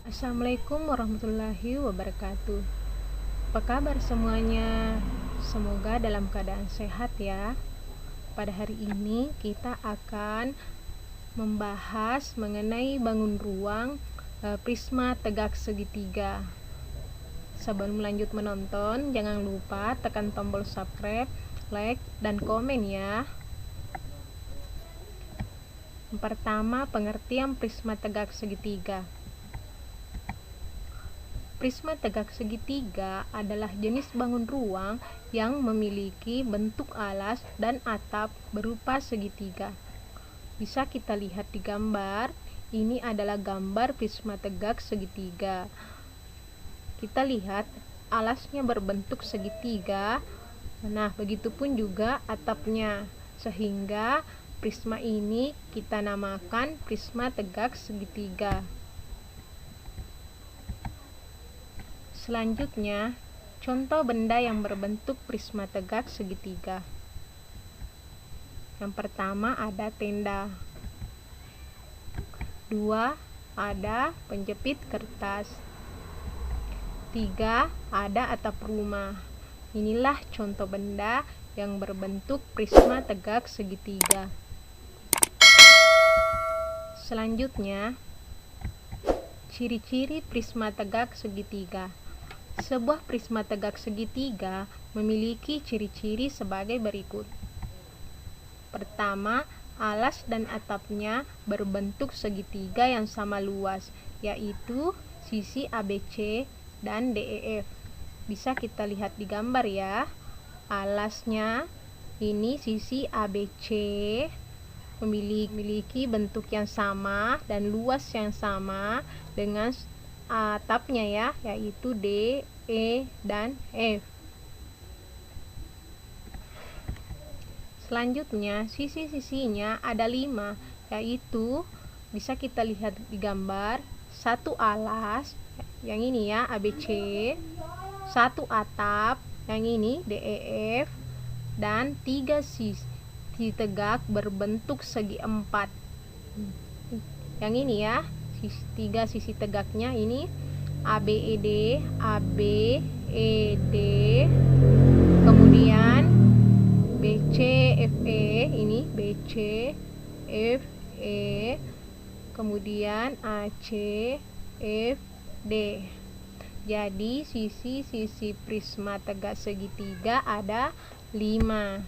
Assalamualaikum warahmatullahi wabarakatuh. Apa kabar semuanya? Semoga dalam keadaan sehat ya. Pada hari ini kita akan membahas mengenai bangun ruang prisma tegak segitiga. Sebelum lanjut menonton, jangan lupa tekan tombol subscribe, like, dan komen ya. Yang pertama, pengertian prisma tegak segitiga. Prisma tegak segitiga adalah jenis bangun ruang yang memiliki bentuk alas dan atap berupa segitiga. Bisa kita lihat di gambar. Ini adalah gambar prisma tegak segitiga. Kita lihat alasnya berbentuk segitiga. Nah, begitupun juga atapnya. Sehingga prisma ini kita namakan prisma tegak segitiga. Selanjutnya, contoh benda yang berbentuk prisma tegak segitiga. Yang pertama ada tenda. 2. Ada penjepit kertas. 3. Ada atap rumah. Inilah contoh benda yang berbentuk prisma tegak segitiga. Selanjutnya, ciri-ciri prisma tegak segitiga. Sebuah prisma tegak segitiga memiliki ciri-ciri sebagai berikut. Pertama, alas dan atapnya berbentuk segitiga yang sama luas, yaitu sisi ABC dan DEF. Bisa kita lihat di gambar ya. Alasnya ini sisi ABC memiliki bentuk yang sama dan luas yang sama dengan atapnya ya, yaitu D, E, dan F. Selanjutnya, sisi-sisinya ada 5, yaitu bisa kita lihat di gambar, 1 alas, yang ini ya ABC, 1 atap, yang ini DEF, dan 3 sisi tegak berbentuk segi 4. Yang ini ya, 3 sisi tegaknya ini ABED, ABED, kemudian BCFE, ini BCFE, kemudian ACFD. Jadi sisi-sisi prisma tegak segitiga ada 5.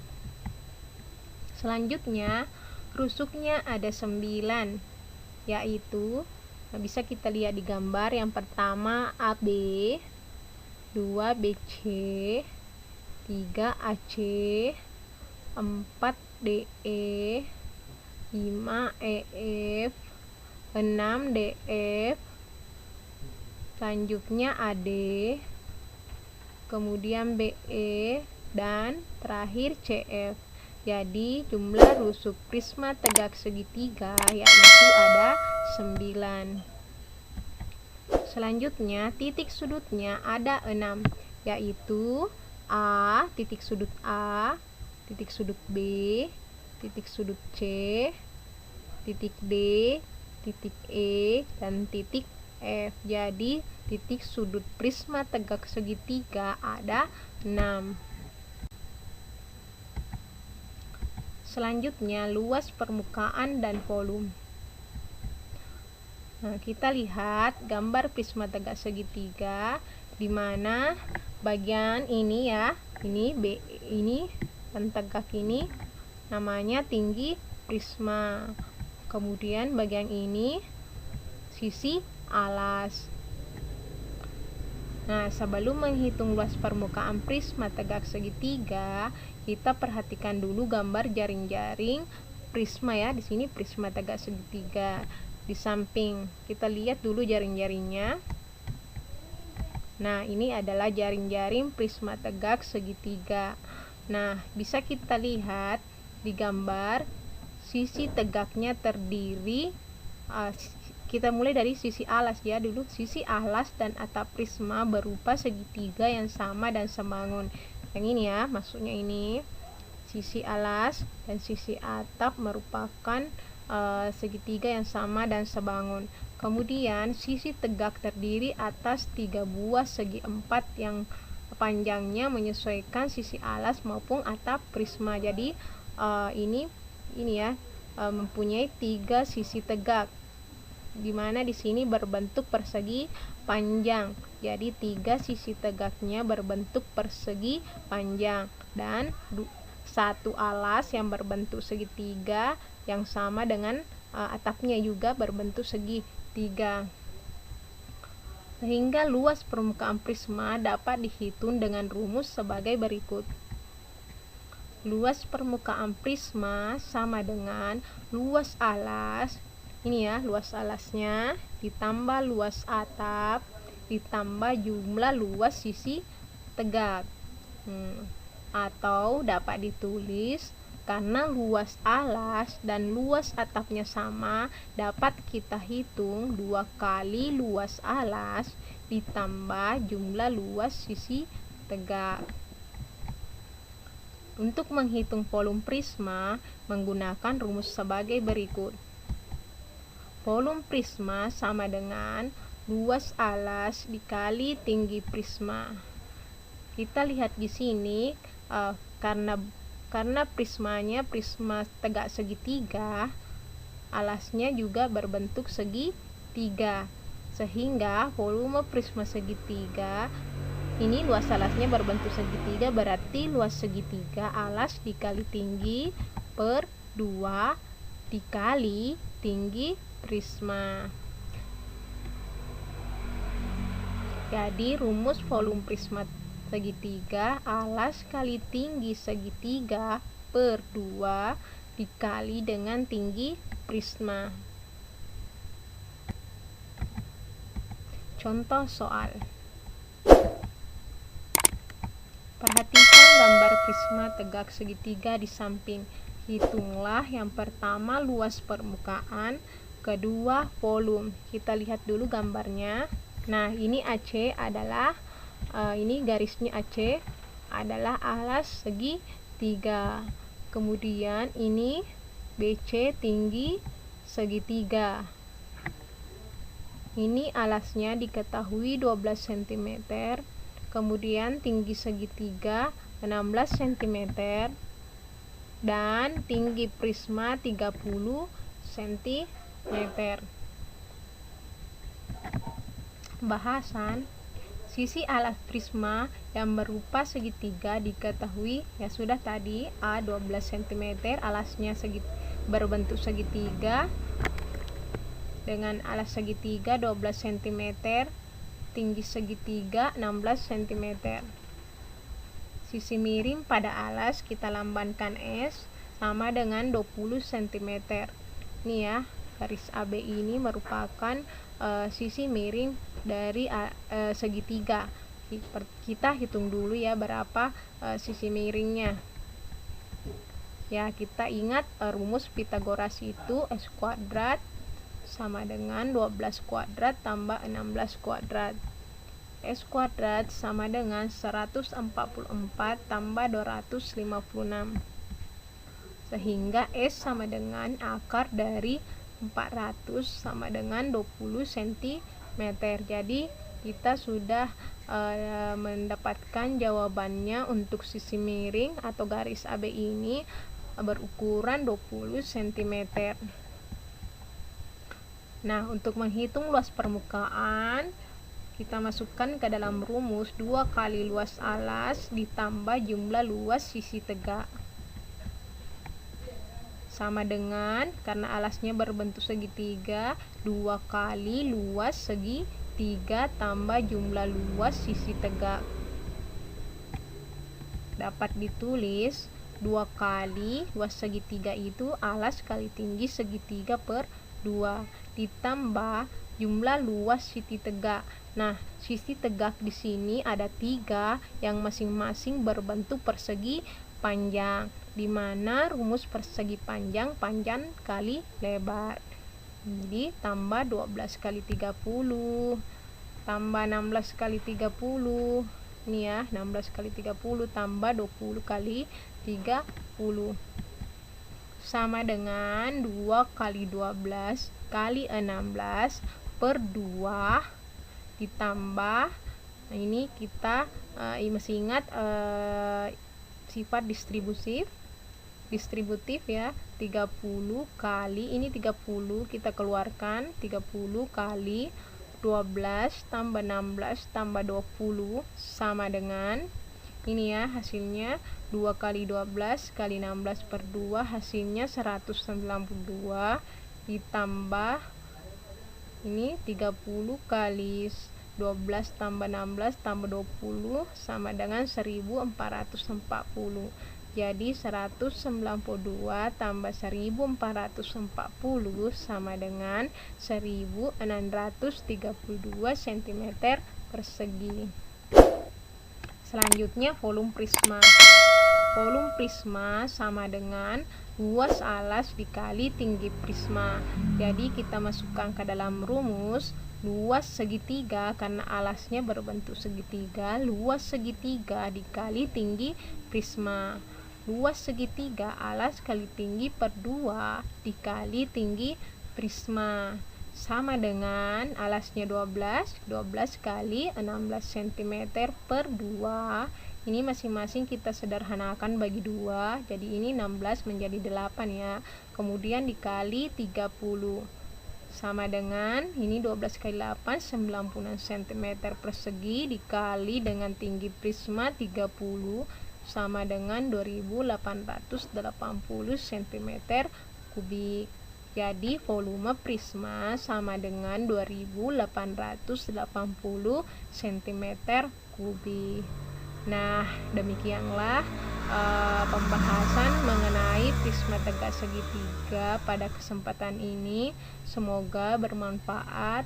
Selanjutnya, rusuknya ada 9, yaitu bisa kita lihat di gambar. Yang pertama AB, 2 BC, 3 AC, 4 DE, 5 EF, 6 DF, selanjutnya AD, kemudian BE, dan terakhir CF. Jadi jumlah rusuk prisma tegak segitiga yaitu ada 9. Selanjutnya, titik sudutnya ada 6, yaitu A, titik sudut A, titik sudut B, titik sudut C, titik D, titik E, dan titik F. Jadi titik sudut prisma tegak segitiga ada 6. Selanjutnya, luas permukaan dan volume. Nah, kita lihat gambar prisma tegak segitiga, di mana bagian ini ya, ini B, ini dan tegak ini namanya tinggi prisma. Kemudian bagian ini sisi alas. Nah, sebelum menghitung luas permukaan prisma tegak segitiga, kita perhatikan dulu gambar jaring-jaring prisma ya. Di sini prisma tegak segitiga. Di samping kita lihat dulu jaring-jaringnya. Nah, ini adalah jaring-jaring prisma tegak segitiga. Nah, bisa kita lihat di gambar sisi tegaknya terdiri kita mulai dari sisi alas ya dulu. Sisi alas dan atap prisma berupa segitiga yang sama dan sebangun. Yang ini ya, maksudnya ini sisi alas dan sisi atap merupakan segitiga yang sama dan sebangun. Kemudian sisi tegak terdiri atas 3 buah segi 4 yang panjangnya menyesuaikan sisi alas maupun atap prisma. Jadi ini ya mempunyai 3 sisi tegak, dimana di sini berbentuk persegi panjang. Jadi 3 sisi tegaknya berbentuk persegi panjang, dan satu alas yang berbentuk segitiga yang sama dengan atapnya juga berbentuk segitiga. Sehingga luas permukaan prisma dapat dihitung dengan rumus sebagai berikut. Luas permukaan prisma sama dengan luas alas, ini ya luas alasnya, ditambah luas atap, ditambah jumlah luas sisi tegak. Atau dapat ditulis, karena luas alas dan luas atapnya sama, dapat kita hitung 2 kali luas alas ditambah jumlah luas sisi tegak. Untuk menghitung volume prisma menggunakan rumus sebagai berikut. Volume prisma sama dengan luas alas dikali tinggi prisma. Kita lihat di sini karena prismanya prisma tegak segitiga, alasnya juga berbentuk segitiga, sehingga volume prisma segitiga ini luas alasnya berbentuk segitiga, berarti luas segitiga alas dikali tinggi per 2 dikali tinggi prisma. Jadi rumus volume prisma segitiga alas kali tinggi segitiga per 2 dikali dengan tinggi prisma. Contoh soal. Perhatikan gambar prisma tegak segitiga di samping. Hitunglah yang pertama luas permukaan, kedua volume. Kita lihat dulu gambarnya. Nah, ini AC adalah ini garisnya AC adalah alas segitiga. Kemudian ini BC tinggi segitiga. Ini alasnya diketahui 12 cm. Kemudian tinggi segitiga 16 cm dan tinggi prisma 30 cm. Bahasan. Sisi alas prisma yang berupa segitiga diketahui ya sudah tadi A 12 cm, alasnya berbentuk segitiga dengan alas segitiga 12 cm, tinggi segitiga 16 cm. Sisi miring pada alas kita lambangkan S sama dengan 20 cm. Ini ya, garis AB ini merupakan sisi miring dari segitiga. Kita hitung dulu ya berapa sisi miringnya. Ya, kita ingat rumus Pythagoras itu S kuadrat sama dengan 12 kuadrat tambah 16 kuadrat. S kuadrat sama dengan 144 tambah 256. Sehingga S sama dengan akar dari 400 sama dengan 20 cm. Jadi kita sudah mendapatkan jawabannya untuk sisi miring atau garis AB ini berukuran 20 cm. Nah, untuk menghitung luas permukaan kita masukkan ke dalam rumus 2 kali luas alas ditambah jumlah luas sisi tegak sama dengan, karena alasnya berbentuk segitiga, 2 kali luas segitiga tambah jumlah luas sisi tegak. Dapat ditulis 2 kali luas segitiga itu alas kali tinggi segitiga per 2 ditambah jumlah luas sisi tegak. Nah, sisi tegak di sini ada 3 yang masing-masing berbentuk persegi panjang, di mana rumus persegi panjang kali lebar. Jadi tambah 12 kali 30 tambah 16 kali 30. Ini ya, 16 kali 30 tambah 20 kali 30 sama dengan 2 kali 12 kali 16 per 2 ditambah, nah ini kita masih ingat sifat distributif ya, 30 kali, ini 30 kita keluarkan, 30 kali 12 tambah 16 tambah 20 sama dengan ini ya, hasilnya 2 kali 12 kali 16 per 2 hasilnya 192 ditambah ini 30 kali 12 tambah 16 tambah 20 sama dengan 1440. Jadi 192 tambah 1440 sama dengan 1632 cm persegi. Selanjutnya volume prisma. Volume prisma sama dengan luas alas dikali tinggi prisma. Jadi kita masukkan ke dalam rumus luas segitiga, karena alasnya berbentuk segitiga, luas segitiga dikali tinggi prisma. Luas segitiga alas kali tinggi per 2 dikali tinggi prisma sama dengan alasnya 12 kali 16 cm per 2. Ini masing-masing kita sederhanakan bagi 2, jadi ini 16 menjadi 8 ya. Kemudian dikali 30 sama dengan ini 12 kali 8 90 cm persegi dikali dengan tinggi prisma 30 sama dengan 2880 cm kubik. Jadi volume prisma sama dengan 2880 cm kubik. Nah, demikianlah pembahasan mengenai prisma tegak segitiga pada kesempatan ini. Semoga bermanfaat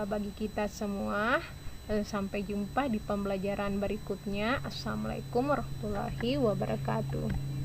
bagi kita semua. Sampai jumpa di pembelajaran berikutnya. Assalamualaikum warahmatullahi wabarakatuh.